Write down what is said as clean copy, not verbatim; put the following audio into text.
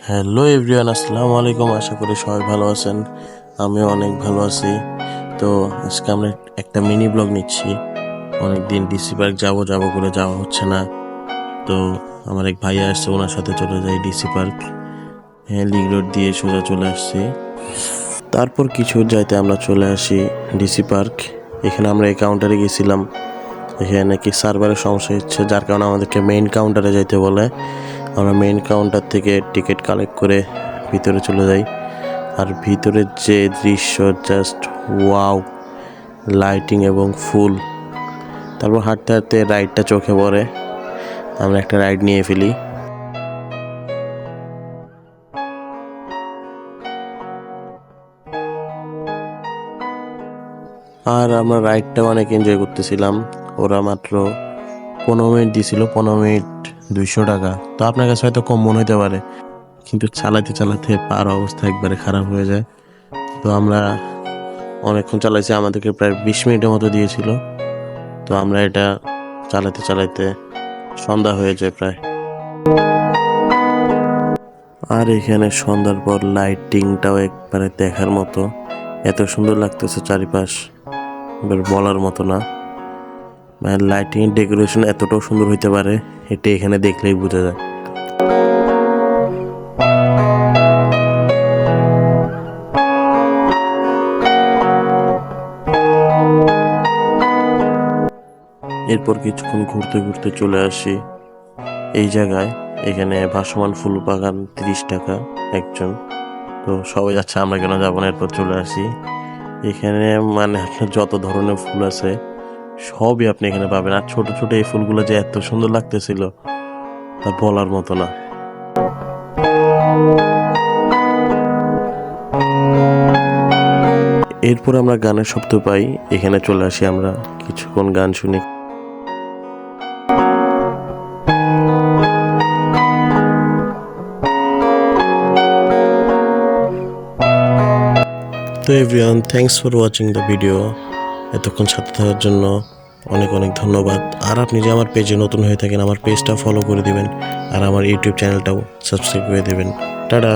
Hello everyone, আসসালামু আলাইকুম। আশা করি সবাই ভালো আছেন। আমিও অনেক ভালো আছি। তো আজকে আমরা একটা মিনি ব্লগ নিচ্ছি। অনেক দিন ডিসি পার্ক যাবো যাবো করে যাওয়া হচ্ছে না। তো আমার এক ভাইয়া আসছে, ওনার সাথে চলে যাই ডিসি পার্ক। হ্যাঁ, লিগ রোড দিয়ে সোজা চলে আসছি। তারপর কিছু যাইতে আমরা চলে আসি ডিসি পার্ক। এখানে আমরা এই কাউন্টারে গেছিলাম। এখানে নাকি সার্ভারের সমস্যা হচ্ছে, যার কারণে আমাদেরকে মেইন কাউন্টারে যাইতে বলে। আমরা মেইন কাউন্টার থেকে টিকিট কালেক্ট করে ভিতরে চলে যাই। আর ভিতরের যে দৃশ্য, জাস্ট ওয়াও! লাইটিং এবং ফুল। তারপর হাঁটতে হাঁটতে রাইডটা চোখে পড়ে, আমরা একটা রাইড নিয়ে ফেলি। আর আমরা রাইডটা অনেক এনজয় করতেছিলাম। ওরা মাত্র 15 মিনিট দিয়েছিল, 15 মিনিট 200 টাকা। তো আপনার কাছে হয়তো কম মনে হতে পারে, কিন্তু চালাতে চালাতে পার অবস্থা একবারে খারাপ হয়ে যায়। তো আমরা অনেকক্ষণ চালাইছি, আমাদেরকে প্রায় 20 মিনিটের মতো দিয়েছিল। তো আমরা এটা চালাতে চালাতে সন্ধ্যা হয়ে যায় প্রায়। আর এখানে সন্ধ্যার পর লাইটিংটাও একবারে দেখার মতো, এত সুন্দর লাগতেছে চারিপাশ, এবার বলার মতো না। মানে লাইটিং ডেকোরেশন এতটাও সুন্দর হইতে পারে, এটা এখানে দেখলেই বোঝা যায়। এরপর কিছুক্ষণ ঘুরতে ঘুরতে চলে আসি এই জায়গায়। এখানে ভাসমান ফুল বাগান 30 টাকা একজন। তো সবাই যাচ্ছে, আমরা কেন যাবো না। এরপর চলে আসি এখানে, মানে আপনার যত ধরনের ফুল আছে সবই আপনি এখানে পাবেন। আর ছোট ছোট এই ফুলগুলো যে এত সুন্দর লাগতেছিল তা বলার মতো না। এরপর আমরা গানের শব্দ পাই, এখানে চলে আসি, আমরা কিছুক্ষণ গান শুনি। তো everyone, thanks for watching the video. এতক্ষণ সাথে থাকার জন্য অনেক অনেক ধন্যবাদ। আর আপনি যে আমার পেজে নতুন হয়ে থাকেন, আমার পেজটা ফলো করে দিবেন, আর আমার ইউটিউব চ্যানেলটাও সাবস্ক্রাইব করে দেবেন। টাটা।